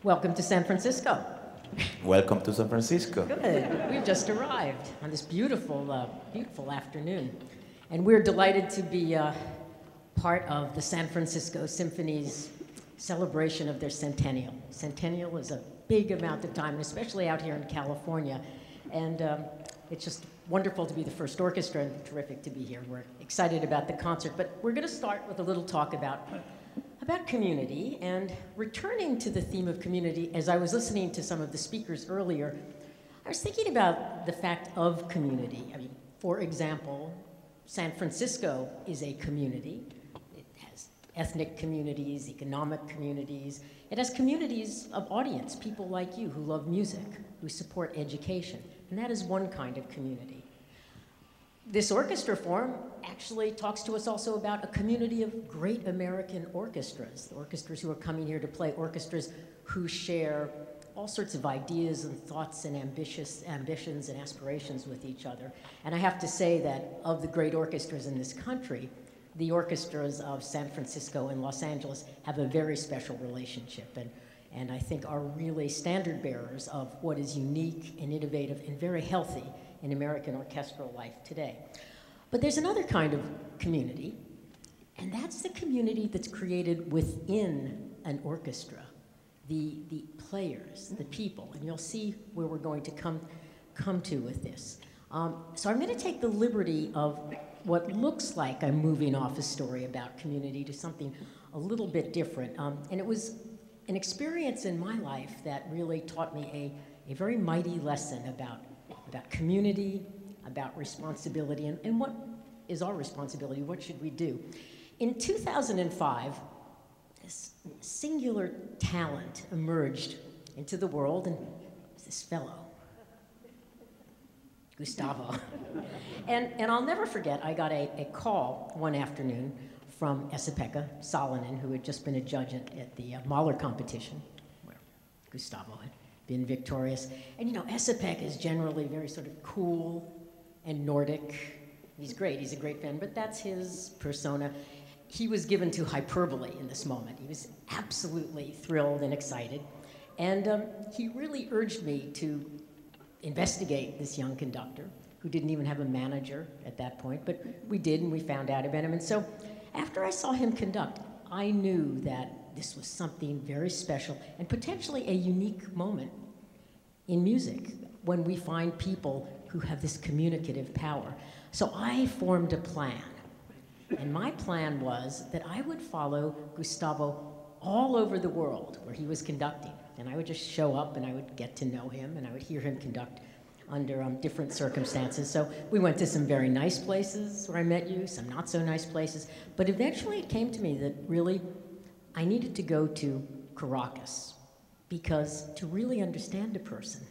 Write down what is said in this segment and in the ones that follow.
Welcome to San Francisco. Welcome to San Francisco. Good. We've just arrived on this beautiful, beautiful afternoon. And we're delighted to be part of the San Francisco Symphony's celebration of their centennial. Centennial is a big amount of time, and especially out here in California. And it's just wonderful to be the first orchestra and terrific to be here. We're excited about the concert, but we're going to start with a little talk about community, and returning to the theme of community. As I was listening to some of the speakers earlier, I was thinking about the fact of community. I mean, for example, San Francisco is a community. It has ethnic communities, economic communities. It has communities of audience, people like you who love music, who support education, and that is one kind of community. This orchestra forum actually talks to us also about a community of great American orchestras, the orchestras who are coming here to play, orchestras who share all sorts of ideas and thoughts and ambitions and aspirations with each other. And I have to say that of the great orchestras in this country, the orchestras of San Francisco and Los Angeles have a very special relationship, and I think are really standard bearers of what is unique and innovative and very healthy in American orchestral life today. But there's another kind of community, and that's the community that's created within an orchestra, the players, the people, and you'll see where we're going to come to with this. So I'm going to take the liberty of what looks like I'm moving off a story about community to something a little bit different, and it was an experience in my life that really taught me a very mighty lesson about community, about responsibility, and what is our responsibility, what should we do? In 2005, this singular talent emerged into the world, and it was this fellow, Gustavo. and I'll never forget, I got a call one afternoon from Esa-Pekka Salonen, who had just been a judge at the Mahler competition, where Gustavo had been victorious. And you know, Esa-Pekka is generally very sort of cool and Nordic. He's great, he's a great fan, but that's his persona. He was given to hyperbole in this moment. He was absolutely thrilled and excited. And he really urged me to investigate this young conductor, who didn't even have a manager at that point, but we did, and we found out about him. And so after I saw him conduct, I knew that this was something very special and potentially a unique moment in music when we find people who have this communicative power. So I formed a plan. And my plan was that I would follow Gustavo all over the world where he was conducting. And I would just show up and I would get to know him and I would hear him conduct under different circumstances. So we went to some very nice places where I met you, some not so nice places. But eventually it came to me that really I needed to go to Caracas, because to really understand a person,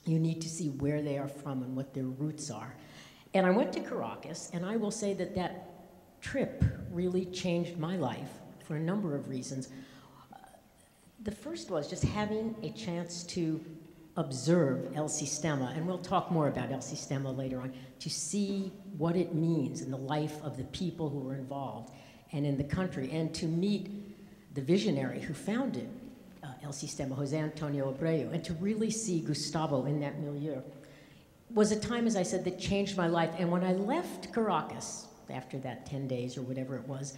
you need to see where they are from and what their roots are. And I went to Caracas, and I will say that that trip really changed my life for a number of reasons. The first was just having a chance to observe El Sistema, and we'll talk more about El Sistema later on, to see what it means in the life of the people who were involved and in the country, and to meet the visionary who founded El Sistema, Jose Antonio Abreu, and to really see Gustavo in that milieu was a time, as I said, that changed my life. And when I left Caracas, after that 10 days or whatever it was,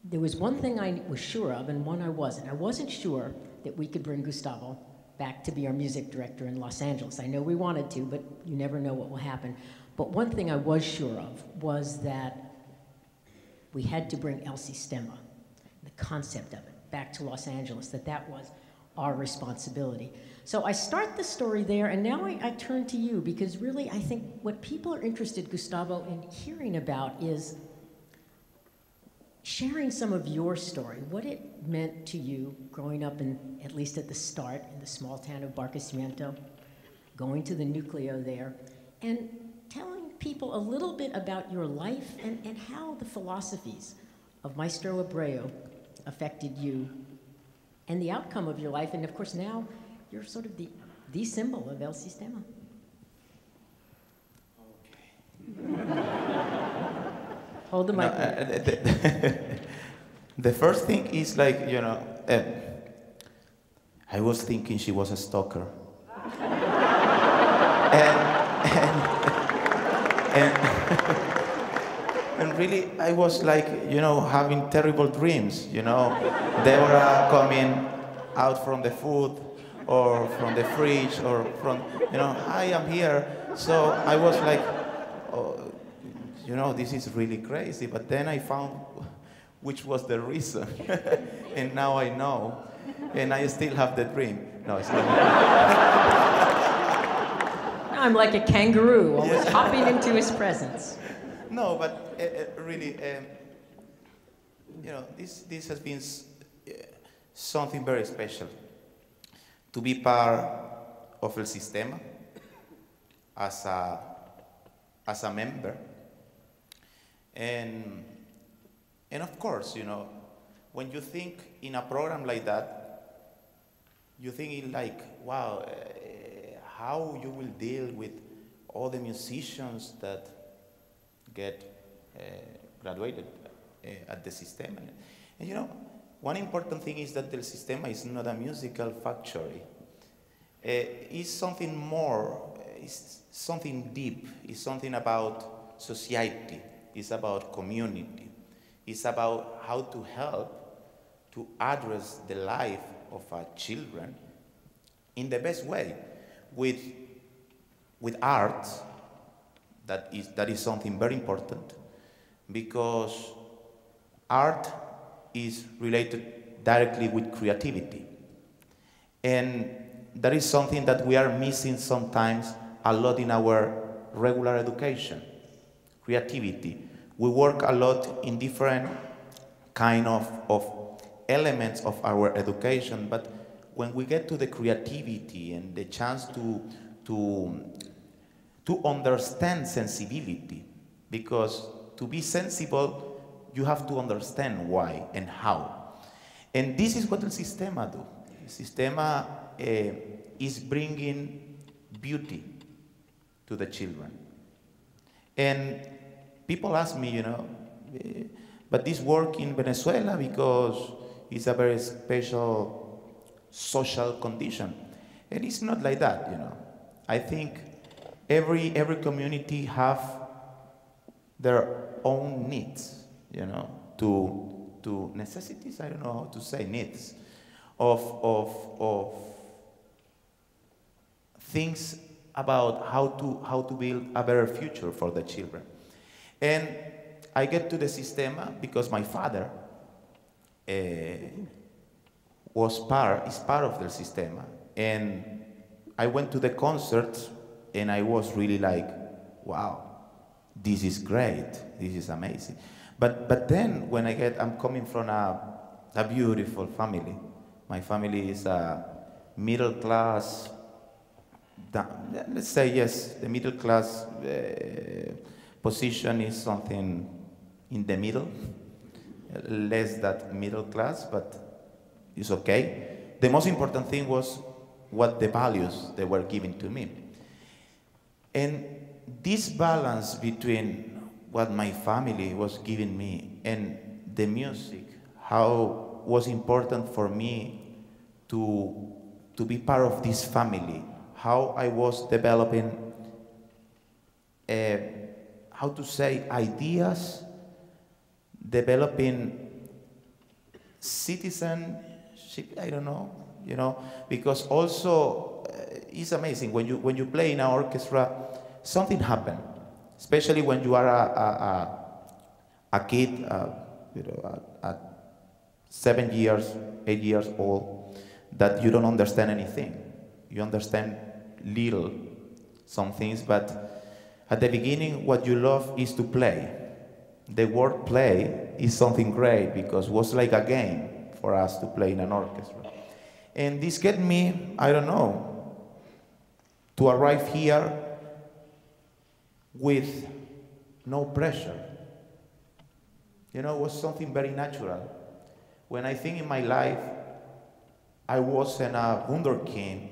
there was one thing I was sure of and one I wasn't. I wasn't sure that we could bring Gustavo back to be our music director in Los Angeles. I know we wanted to, but you never know what will happen. But one thing I was sure of was that we had to bring El Sistema, the concept of it, back to Los Angeles, that was our responsibility. So I start the story there, and now I turn to you, because really I think what people are interested, Gustavo, in hearing about is sharing some of your story, what it meant to you growing up in, at least at the start, in the small town of Barquisimeto, going to the Núcleo there, and telling people a little bit about your life and how the philosophies of Maestro Abreu affected you and the outcome of your life. And of course now you're sort of the symbol of El Sistema. Okay. Hold the mic. The first thing is, like, you know, uh, I was thinking she was a stalker. and, and really, I was like, having terrible dreams, Deborah coming out from the food or from the fridge or from, I am here. So I was like, oh, this is really crazy. But then I found which was the reason. And now I know. And I still have the dream. No, it's not. I'm like a kangaroo, always hopping into his presence. No, but really, this has been something very special. To be part of El Sistema as a member. And of course, when you think in a program like that, you think like, wow, how you will deal with all the musicians that get graduated at the Sistema. And one important thing is that the Sistema is not a musical factory. It's something more, it's something deep, it's something about society, it's about community, it's about how to help to address the life of our children in the best way, with art. That is something very important, because art is related directly with creativity. And that is something that we are missing sometimes a lot in our regular education, creativity. We work a lot in different kind of elements of our education, but when we get to the creativity and the chance to understand sensibility, because to be sensible, you have to understand why and how. And this is what the Sistema do. The Sistema is bringing beauty to the children. And people ask me, but this work in Venezuela because it's a very special social condition. And it's not like that, I think every community have their own needs, to necessities, I don't know how to say, needs of things about how to build a better future for the children. And I get to the Sistema because my father is part of the Sistema, and I went to the concerts and I was really like, wow, this is great, this is amazing. But then when I'm coming from a beautiful family. My family is a middle class, let's say yes, the middle class position is something in the middle, less than middle class, but it's okay. The most important thing was what the values they were giving to me. And this balance between what my family was giving me and the music, how was important for me to be part of this family, how I was developing, how to say, ideas, developing citizenship, I don't know, because also it's amazing when you play in an orchestra, something happens, especially when you are a kid, at 7 years, 8 years old, that you don't understand anything. You understand little, some things, but at the beginning, what you love is to play. The word play is something great because it was like a game for us to play in an orchestra. And this get me, I don't know, to arrive here with no pressure. It was something very natural. When I think in my life, I wasn't a wunderkind,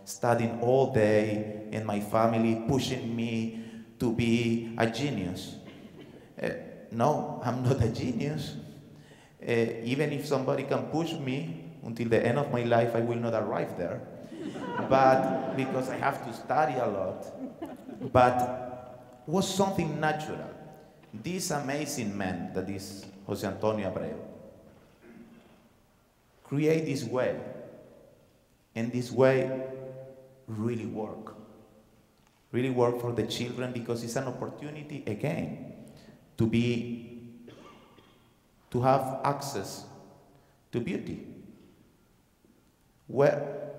studying all day, and my family pushing me to be a genius. No, I'm not a genius. Even if somebody can push me until the end of my life, I will not arrive there. But because I have to study a lot. But was something natural. This amazing man that is Jose Antonio Abreu create this way, and this way really work for the children, because it's an opportunity again to have access to beauty.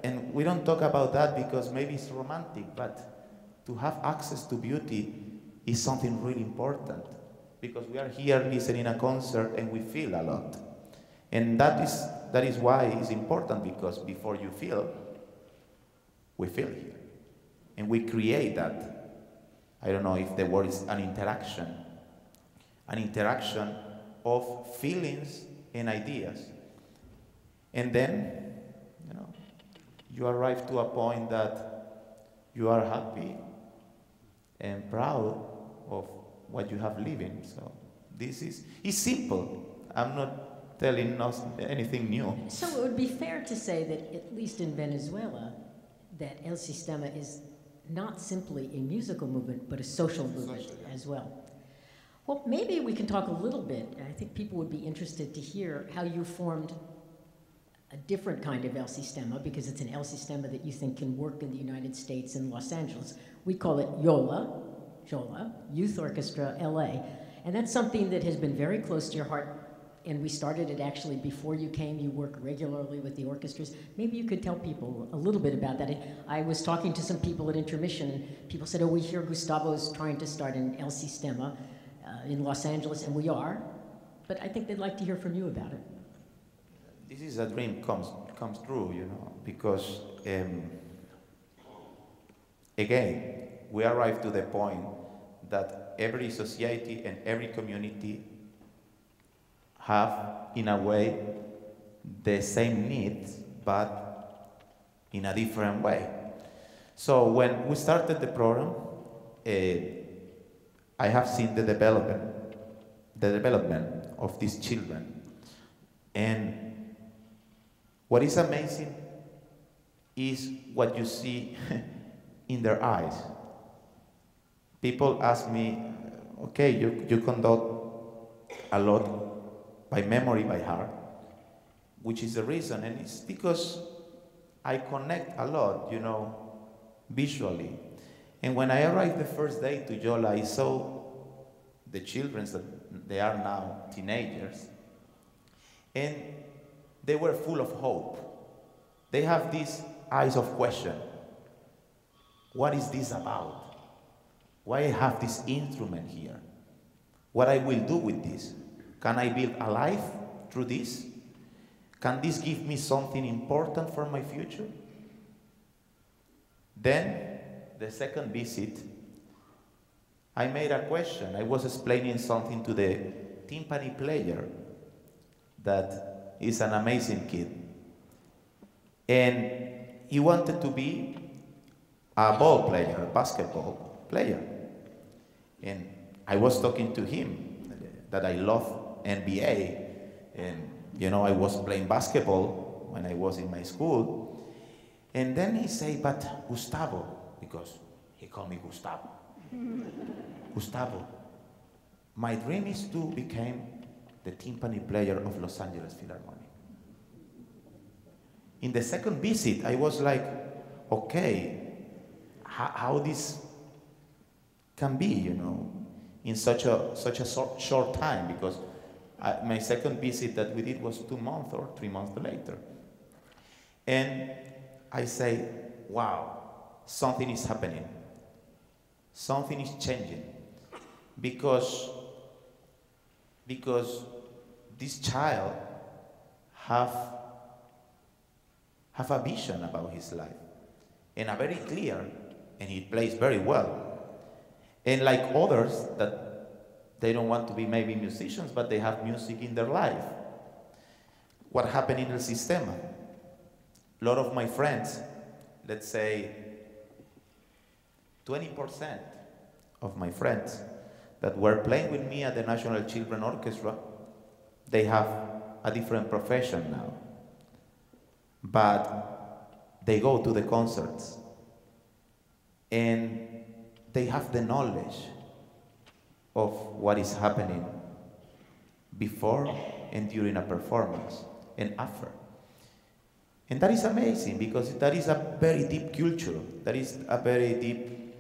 And we don't talk about that because maybe it's romantic, but to have access to beauty is something really important, because we are here listening a concert and we feel a lot. And that is why it's important, because before you feel, we feel here. And we create that. I don't know if the word is an interaction of feelings and ideas. And then, you arrive to a point that you are happy and proud of what you have living. So it's simple. I'm not telling us anything new. So it would be fair to say that, at least in Venezuela, that El Sistema is not simply a musical movement, but a social movement as well. Well, maybe we can talk a little bit. I think people would be interested to hear how you formed a different kind of El Sistema, because it's an El Sistema that you think can work in the United States and Los Angeles. We call it YOLA, Youth Orchestra LA. And that's something that has been very close to your heart. And we started it actually before you came. You work regularly with the orchestras. Maybe you could tell people a little bit about that. I was talking to some people at intermission, and people said, oh, we hear Gustavo's trying to start an El Sistema in Los Angeles, and we are. But I think they'd like to hear from you about it. This is a dream comes true, because again, we arrive to the point that every society and every community have, in a way, the same needs, but in a different way. So when we started the program, I have seen the development of these children. And what is amazing is what you see in their eyes. People ask me, okay, you conduct a lot by memory, by heart, which is the reason, and it's because I connect a lot, visually. And when I arrived the first day to Yola, I saw the children that they are now teenagers, and they were full of hope. They have these eyes of question. What is this about? Why I have this instrument here? What I will do with this? Can I build a life through this? Can this give me something important for my future? Then, the second visit, I made a question. I was explaining something to the timpani player that is an amazing kid. And he wanted to be a ball player, a basketball player. And I was talking to him that I love NBA, and I was playing basketball when I was in my school. And then he said, but Gustavo, because he called me Gustavo. Gustavo, my dream is to become the timpani player of Los Angeles Philharmonic. In the second visit, I was like, okay, how this can be, in such a short time, because my second visit that we did was 2 months or 3 months later. And I say, wow, something is happening. Something is changing. Because this child have a vision about his life, and a very clear, and he plays very well. And like others that they don't want to be maybe musicians, but they have music in their life. What happened in El Sistema? A lot of my friends, let's say 20% of my friends that were playing with me at the National Children's Orchestra, they have a different profession now, but they go to the concerts and they have the knowledge of what is happening before and during a performance and after. And that is amazing because that is a very deep culture, that is a very deep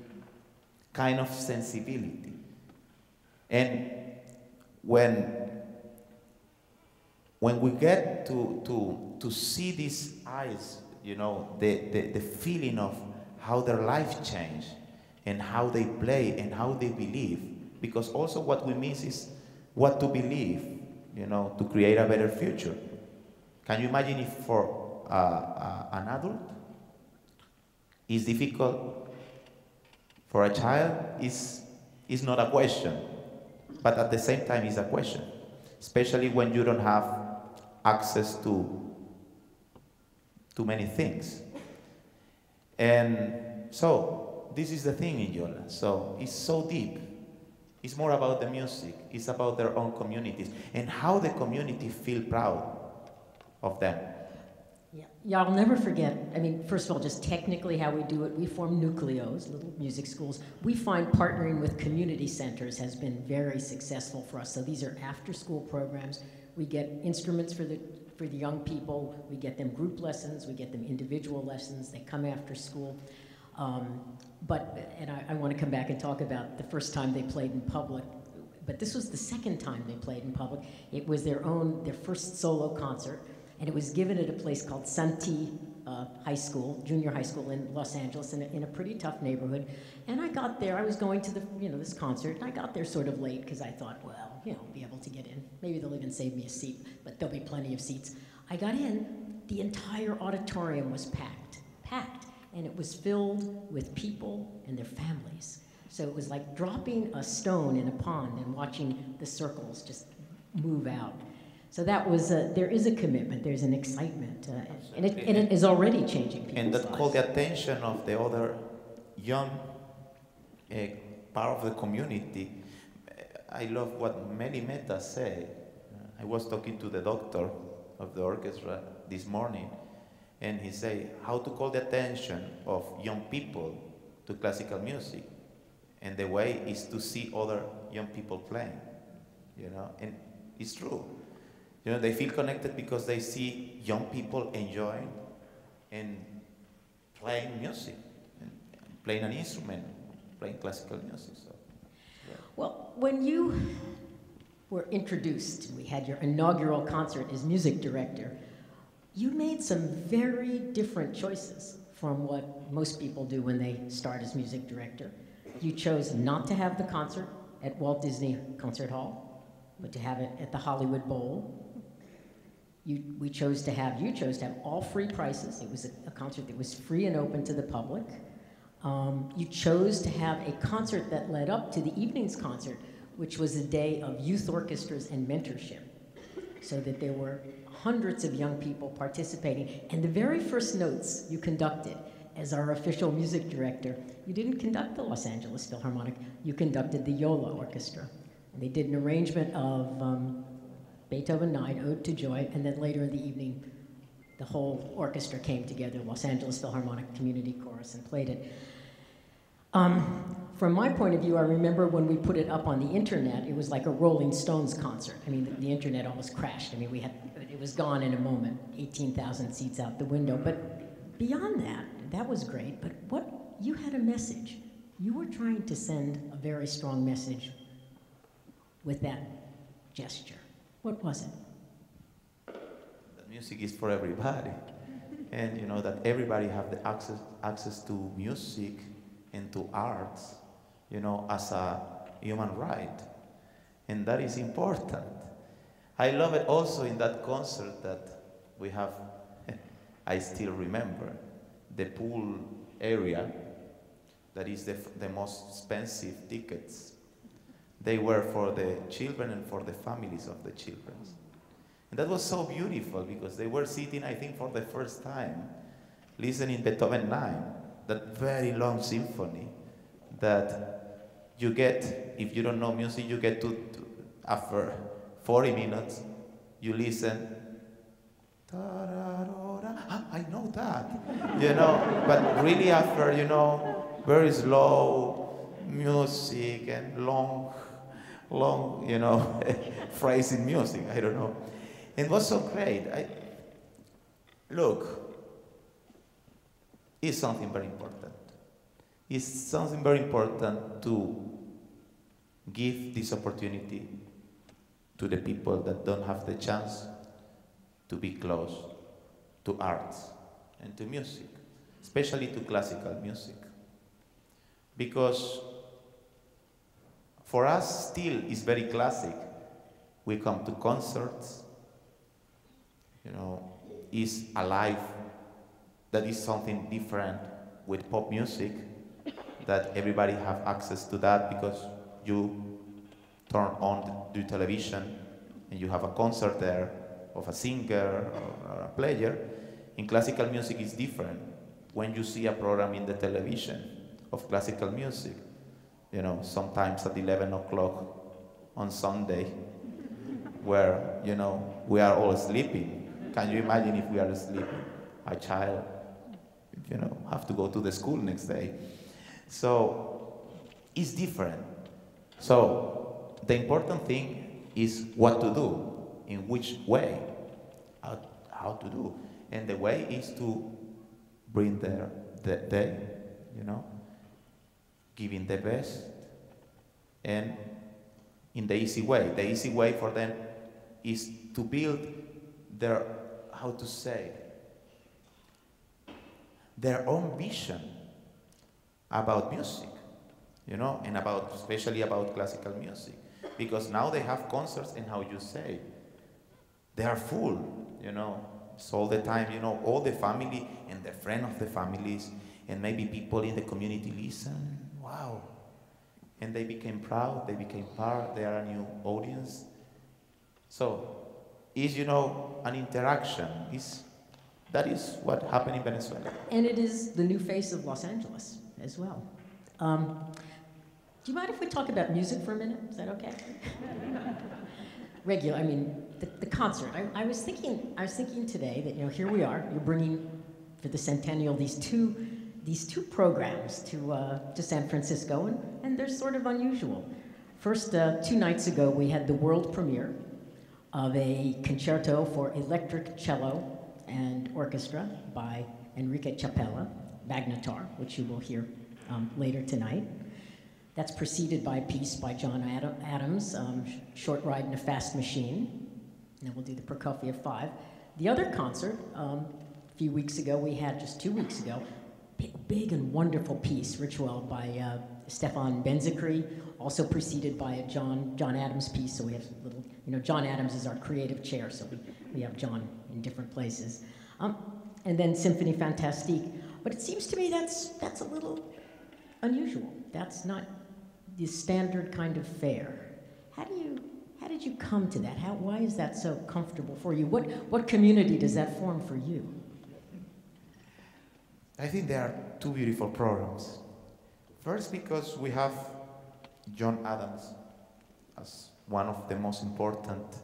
kind of sensibility. And when we get to see these eyes, you know, the feeling of how their life changed and how they play and how they believe, because also what we miss is what to believe, you know, to create a better future. Can you imagine if for an adult it's difficult, for a child is not a question, but at the same time it's a question, especially when you don't have access to many things. And so this is the thing in Yola. So it's so deep. It's more about the music. It's about their own communities and how the community feel proud of them. Yeah, I'll never forget, I mean, first of all, just technically how we do it, we form nucleos, little music schools. We find partnering with community centers has been very successful for us. So these are after-school programs. We get instruments for the young people. We get them group lessons. We get them individual lessons. They come after school. And I want to come back and talk about the first time they played in public. But this was the second time they played in public. It was their first solo concert. And it was given at a place called Santee High School, junior high school in Los Angeles, in a pretty tough neighborhood. And I got there, I was going to this concert, and I got there sort of late because I thought, well, I'll be able to get in. Maybe they'll even save me a seat, but there'll be plenty of seats. I got in, the entire auditorium was packed, and it was filled with people and their families. So it was like dropping a stone in a pond and watching the circles just move out. So that was, there is a commitment, there's an excitement, and it is already changing people's And that lives. called the attention of the other young part of the community. I love what Meli Mehta said. I was talking to the doctor of the orchestra this morning, and he said how to call the attention of young people to classical music. And the way is to see other young people playing, and it's true. They feel connected because they see young people enjoying and playing music, and playing an instrument, playing classical music. So, yeah. Well, when you were introduced, we had your inaugural concert as music director, you made some very different choices from what most people do when they start as music director. You chose not to have the concert at Walt Disney Concert Hall, but to have it at the Hollywood Bowl. You chose to have all free prices. It was a concert that was free and open to the public. You chose to have a concert that led up to the evening's concert, which was a day of youth orchestras and mentorship, so that there were hundreds of young people participating. And the very first notes you conducted as our official music director, you didn't conduct the Los Angeles Philharmonic, you conducted the Yola Orchestra. And they did an arrangement of Beethoven 9, Ode to Joy, and then later in the evening, the whole orchestra came together, Los Angeles Philharmonic Community Chorus, and played it. From my point of view, I remember when we put it up on the internet, it was like a Rolling Stones concert. I mean, the internet almost crashed. I mean, it was gone in a moment, 18,000 seats out the window. But beyond that, that was great, but you had a message. You were trying to send a very strong message with that gesture. What was it? The music is for everybody. And that everybody have the access to music and to arts, as a human right. And that is important. I love it also in that concert that we have, I still remember, the pool area, that is the most expensive tickets. They were for the children and for the families of the children. And that was so beautiful because they were sitting, I think, for the first time, listening Beethoven 9, that very long symphony that you get, if you don't know music, you get to after 40 minutes, you listen, I know that, you know, but really after, you know, very slow music and long, you know, phrasing music, I don't know. It was so great. Look, it's something very important. It's something very important to give this opportunity to the people that don't have the chance to be close to arts and to music, especially to classical music. Because for us still it's very classic. We come to concerts, you know, it's alive. That is something different with pop music, that everybody have access to that because you turn on the television and you have a concert there of a singer or a player. In classical music it's different. When you see a program in the television of classical music, you know, sometimes at 11 o'clock on Sunday, where, you know, we are all sleeping. Can you imagine if we are sleeping? A child, you know, have to go to the school next day. So it's different. So the important thing is what to do, in which way, how to do. And the way is to bring the you know, giving the best, and in the easy way. The easy way for them is to build their, how to say, their own vision about music, you know, and about, especially about classical music. Because now they have concerts, and how you say, they are full, you know. So all the time, you know, all the family and the friend of the families, and maybe people in the community listen, wow. And they became proud, they became part, they are a new audience. So, it's, you know, an interaction. That is what happened in Venezuela. And it is the new face of Los Angeles as well. Do you mind if we talk about music for a minute? Is that okay? Regular, I mean, the concert. I was thinking today that, you know, here we are. You're bringing for the centennial these two programs to San Francisco, and they're sort of unusual. First, 2 nights ago, we had the world premiere of a concerto for electric cello and orchestra by Enrique Chapela, magnetar, which you will hear later tonight. That's preceded by a piece by John Adams, Short Ride in a Fast Machine. And then we'll do the Prokofiev 5. The other concert, a few weeks ago, we had just 2 weeks ago, big and wonderful piece, Ritual, by Stefan Benzikry, also preceded by a John Adams piece. So we have a little, you know, John Adams is our creative chair, so we have John in different places. And then Symphony Fantastique. But it seems to me that's a little unusual. That's not the standard kind of fare. How did you come to that? Why is that so comfortable for you? What community does that form for you? I think there are 2 beautiful programs. First, because we have John Adams as one of the most important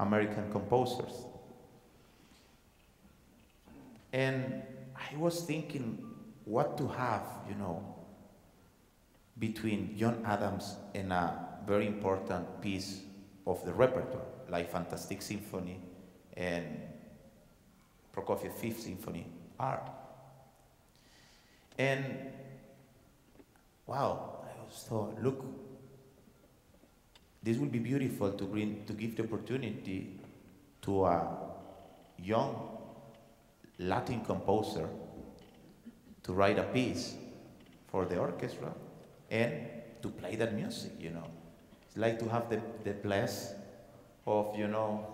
American composers. And I was thinking what to have, you know, between John Adams and a very important piece of the repertoire, like Fantastic Symphony and Prokofiev 5th Symphony are. And wow, I just thought, look, this would be beautiful to give the opportunity to a young Latin composer to write a piece for the orchestra and to play that music, you know. It's like to have the bless of, you know,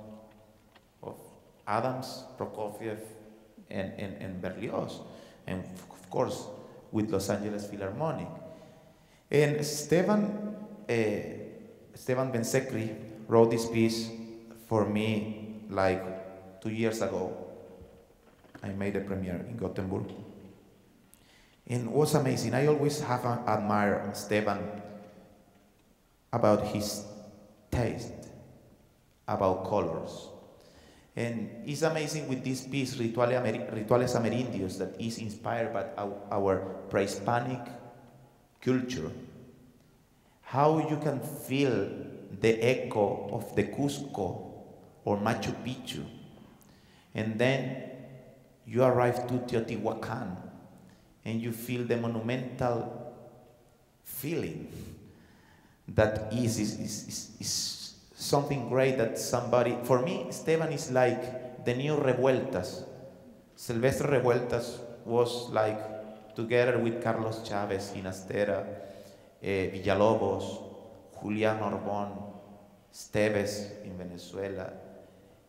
of Adams, Prokofiev, and Berlioz, and of course with Los Angeles Philharmonic. And Esteban Benzekri wrote this piece for me like 2 years ago. I made a premiere in Gothenburg. And it was amazing. I always have admired Esteban about his taste, about colors. And it's amazing with this piece, Rituales Amerindios, that is inspired by our pre-Hispanic culture. How you can feel the echo of the Cusco or Machu Picchu. And then you arrive to Teotihuacan and you feel the monumental feeling that is something great that somebody, for me, Esteban is like the new Revueltas. Silvestre Revueltas was like together with Carlos Chavez in Astera, Villalobos, Julián Orbón, Esteves in Venezuela.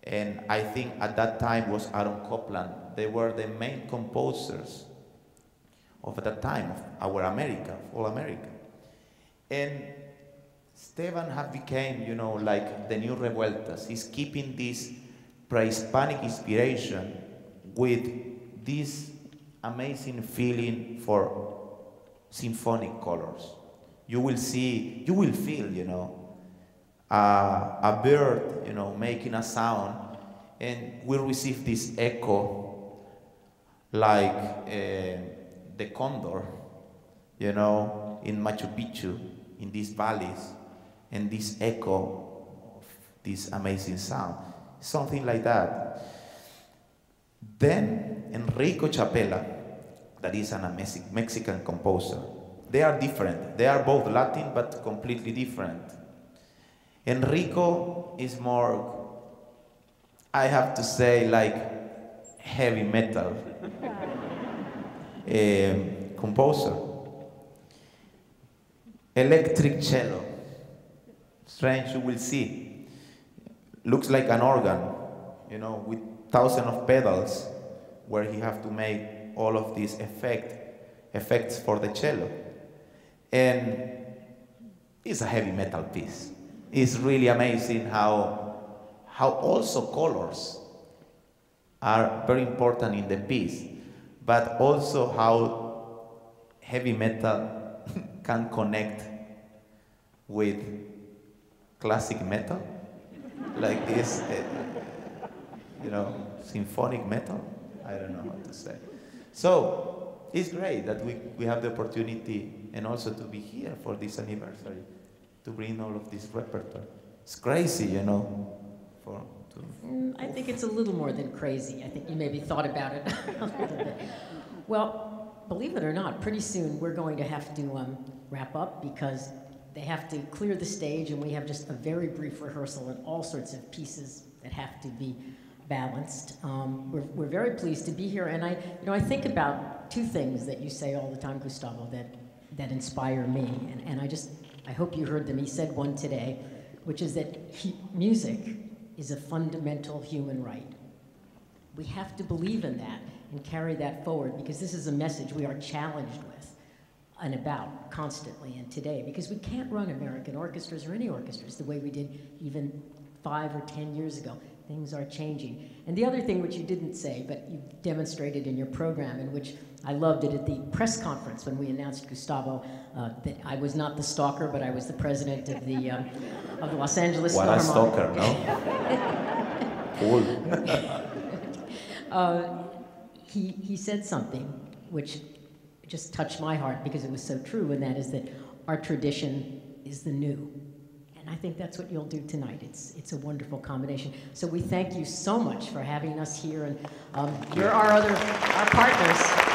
And I think at that time was Aaron Copland. They were the main composers of that time, of our America, of all America. And Esteban have became, you know, like the new Revueltas. He's keeping this pre-Hispanic inspiration with this amazing feeling for symphonic colors. You will see, you will feel, you know, a bird, you know, making a sound, and we'll receive this echo like the condor, you know, in Machu Picchu, in these valleys, and this echo of this amazing sound. Something like that. Then Enrico Chapela, that is an amazing Mexican composer. They are different. They are both Latin, but completely different. Enrico is more, I have to say, like heavy metal composer. Electric cello. Strange, you will see. Looks like an organ, you know, with thousands of pedals, where he have to make all of these effects for the cello. And it's a heavy metal piece. It's really amazing how also colors are very important in the piece, but also how heavy metal can connect with classic metal, like this, you know, symphonic metal. I don't know how to say. So it's great that we have the opportunity and also to be here for this anniversary, to bring all of this repertoire. It's crazy, you know. I think it's a little more than crazy. I think you maybe thought about it a little bit. Well, believe it or not, pretty soon we're going to have to wrap up because they have to clear the stage and we have just a very brief rehearsal and all sorts of pieces that have to be balanced. We're very pleased to be here, and I think about two things that you say all the time, Gustavo, that inspire me, and I hope you heard them. He said one today, which is that music is a fundamental human right. We have to believe in that and carry that forward, because this is a message we are challenged with and about constantly and today, because we can't run American orchestras or any orchestras the way we did even 5 or 10 years ago. Things are changing. And the other thing which you didn't say, but you demonstrated in your program, in which I loved it at the press conference when we announced Gustavo, that I was not the stalker, but I was the president of the Los Angeles Philharmonic. What a stalker, no? Cool. He said something which just touched my heart because it was so true, and that is that our tradition is the new. And I think that's what you'll do tonight. It's a wonderful combination. So we thank you so much for having us here, and you're our partners.